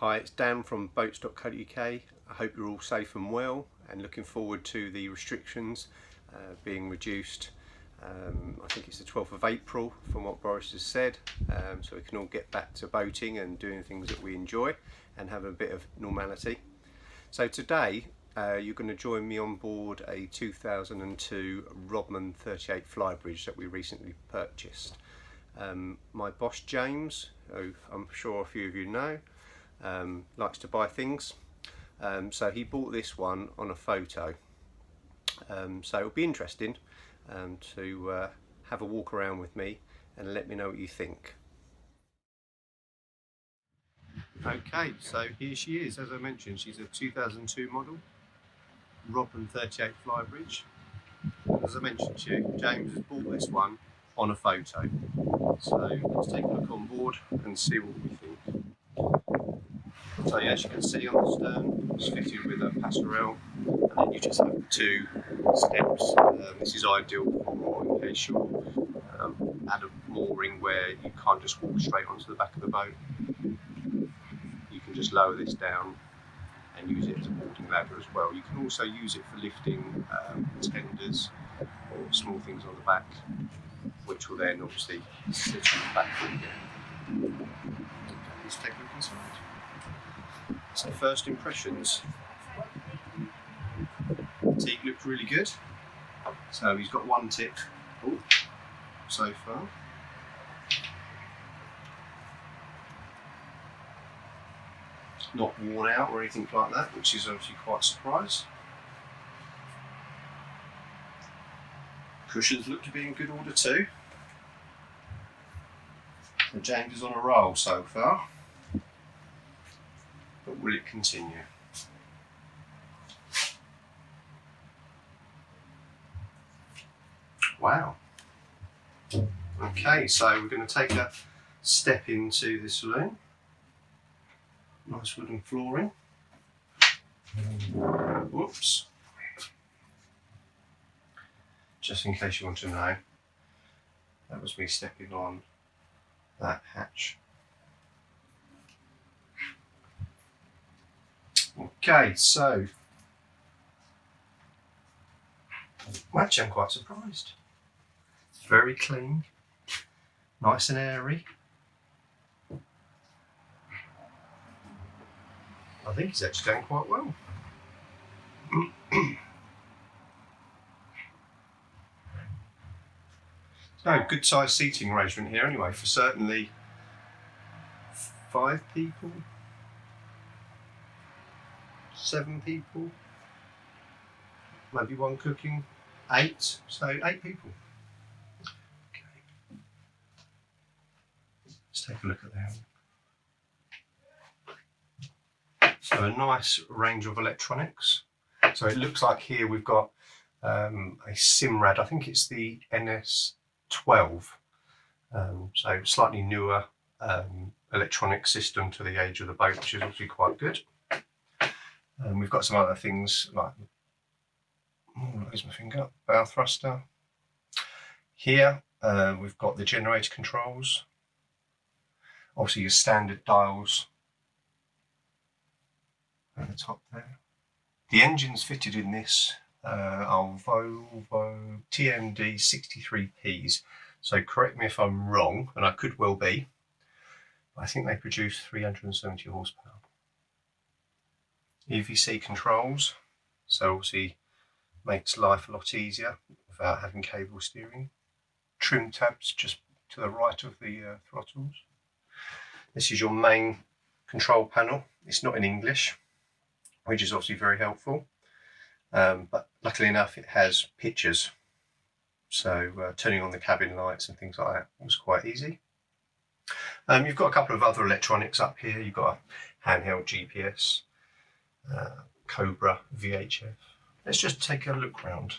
Hi, it's Dan from boats.co.uk. I hope you're all safe and well and looking forward to the restrictions being reduced. I think it's the 12th of April from what Boris has said, so we can all get back to boating and doing things that we enjoy and have a bit of normality. So today you're going to join me on board a 2002 Rodman 38 Flybridge that we recently purchased. My boss James, who I'm sure a few of you know, likes to buy things, so he bought this one on a photo, so it'll be interesting to have a walk around with me and let me know what you think. Okay, so here she is. As I mentioned, she's a 2002 model Rodman 38 Flybridge. As I mentioned to you, James has bought this one on a photo, so let's take a look on board and see what we think. So yeah, as you can see on the stern, it's fitted with a passerelle, and then you just have two steps. This is ideal for in case you're at a mooring where you can't just walk straight onto the back of the boat. You can just lower this down and use it as a boarding ladder as well. You can also use it for lifting tenders or small things on the back, which will then obviously sit on the back for you. Let's take a look inside. So first impressions. Teak looks really good. So he's got one tip so far. Not worn out or anything like that, which is obviously quite a surprise. Cushions look to be in good order too. The James is on a roll so far, but will it continue? Wow. Okay, so we're going to take a step into the saloon. Nice wooden flooring. Whoops. Just in case you want to know, that was me stepping on that hatch. Okay, so actually I'm quite surprised. It's very clean, nice and airy. I think it's actually going quite well. So good sized seating arrangement here anyway, for certainly 5 people, 7 people, maybe one cooking, 8, so 8 people. Okay. Let's take a look at them. So a nice range of electronics. So it looks like here we've got a Simrad, I think it's the NS12, so slightly newer electronic system to the age of the boat, which is obviously quite good. We've got some other things like, there's my finger, bow thruster. Here we've got the generator controls, obviously your standard dials at the top there. The engines fitted in this are Volvo TMD 63Ps, so correct me if I'm wrong, and I could well be. I think they produce 370 horsepower. EVC controls, so obviously makes life a lot easier without having cable steering. Trim tabs just to the right of the throttles. This is your main control panel. It's not in English, which is obviously very helpful, but luckily enough it has pictures, so turning on the cabin lights and things like that was quite easy. You've got a couple of other electronics up here. You've got a handheld GPS, Cobra VHF. Let's just take a look round.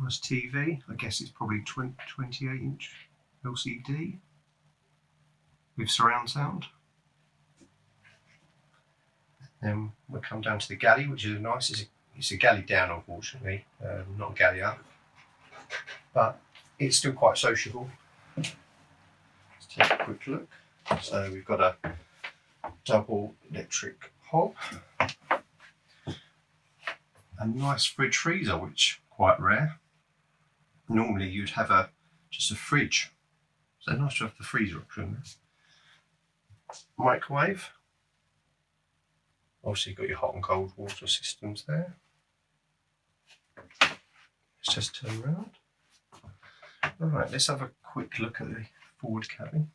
Nice TV, I guess it's probably 28-inch LCD with surround sound. Then we'll come down to the Galley, which is nice. It's It's a galley down, unfortunately, not a galley up, but it's still quite sociable. Let's take a quick look. So we've got a double electric hob, a nice fridge freezer, which is quite rare. Normally you'd have just a fridge, so nice to have the freezer option. Microwave. Obviously you've got your hot and cold water systems there. Let's just turn around. Alright, let's have a quick look at the forward cabin.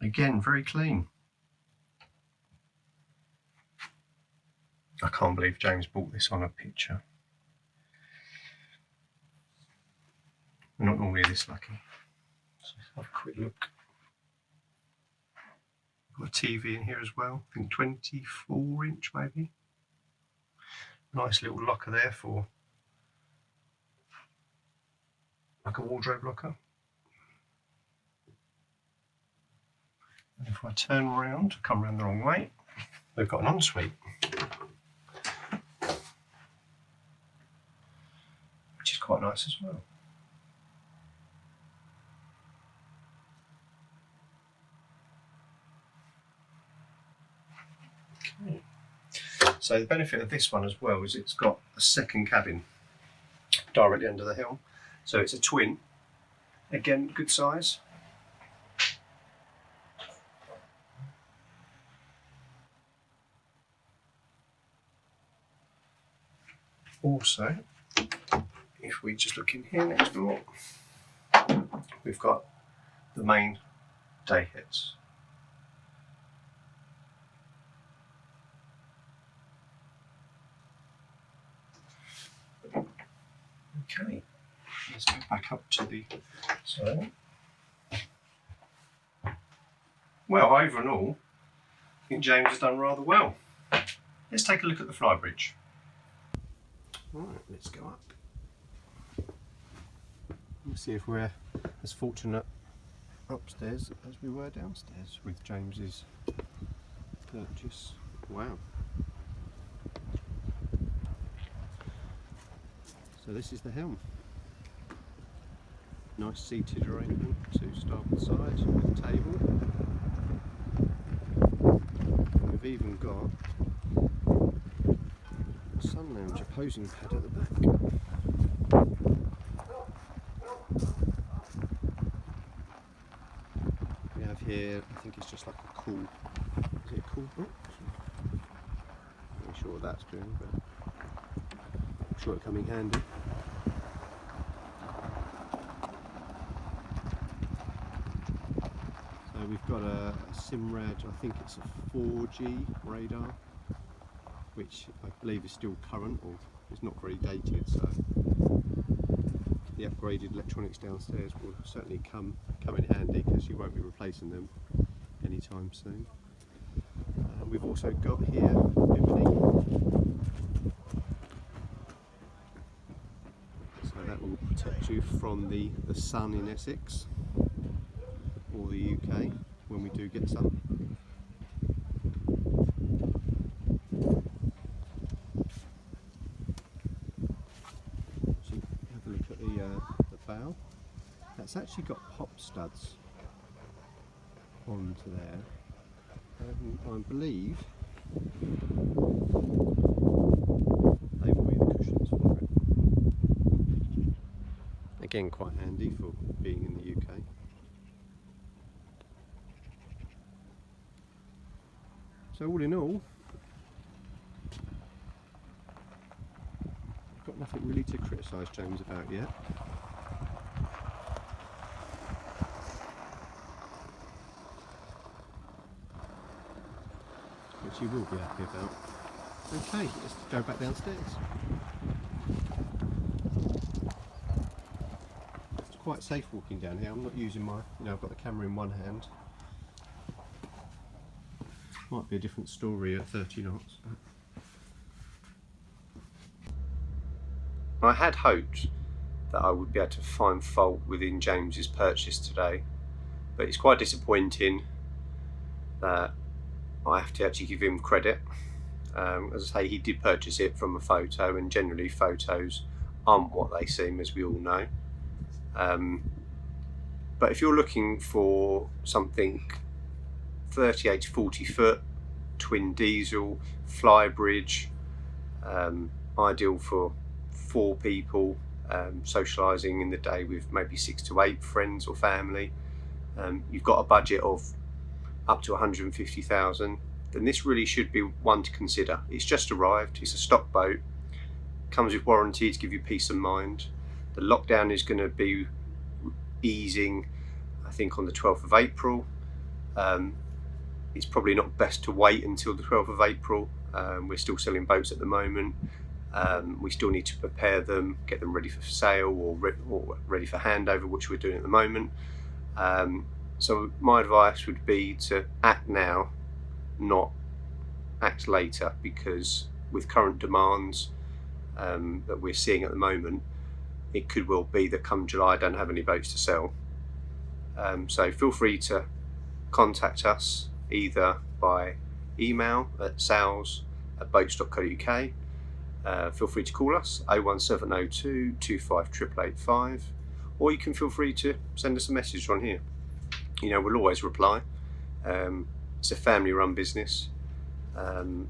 Again, very clean. I can't believe James bought this on a picture. We're not normally this lucky. So let's have a quick look. Got a TV in here as well, I think 24-inch maybe. Nice little locker there for like a wardrobe locker. And if I turn around, come around the wrong way, we've got an ensuite, which is quite nice as well. Okay. So the benefit of this one as well is it's got a second cabin directly under the helm. So it's a twin, again good size. Also, if we just look in here next door, we've got the main day heads. Okay, let's go back up to the saloon. Well, over and all, I think James has done rather well. Let's take a look at the Flybridge. Right, let's go up. Let's see if we're as fortunate upstairs as we were downstairs with James's purchase. Wow. So this is the helm. Nice seated arrangement to starboard side with a table. We've even got a sun lounge opposing pad at the back. We have here, I think it's just like a cool, is it a cool book? Not sure what that's doing, but I'm sure it'll come in handy. So we've got a Simrad, I think it's a 4G radar, which I believe is still current, or it's not very dated, so the upgraded electronics downstairs will certainly come in handy because you won't be replacing them anytime soon. We've also got here Bimini, so that will protect you from the sun in Essex or the UK when we do get some. So have a look at the bow. That's actually got pop studs onto there. I believe they will be the cushions for it. Again, quite handy for being in the UK. So all in all, I've got nothing really to criticise James about yet. Which you will be happy about. Okay, let's go back downstairs. It's quite safe walking down here. I'm not using my, I've got the camera in one hand. Might be a different story at 30 knots. I had hoped that I would be able to find fault within James's purchase today, but it's quite disappointing that I have to actually give him credit. As I say, he did purchase it from a photo, and generally photos aren't what they seem, as we all know. But if you're looking for something 38 to 40 foot, twin diesel, Flybridge, ideal for 4 people, socialising in the day with maybe 6 to 8 friends or family, you've got a budget of up to 150,000, then this really should be one to consider. It's just arrived, it's a stock boat, comes with warranty to give you peace of mind. The lockdown is going to be easing, I think, on the 12th of April. It's probably not best to wait until the 12th of April. We're still selling boats at the moment. We still need to prepare them, get them ready for sale or ready for handover, which we're doing at the moment. So my advice would be to act now, not act later, because with current demands that we're seeing at the moment, it could well be that come July I don't have any boats to sell. So feel free to contact us either by email at sales@boats.co.uk. Feel free to call us 01702 25 888, or you can feel free to send us a message on here. We'll always reply. It's a family run business, and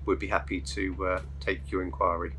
we'd be happy to take your inquiry.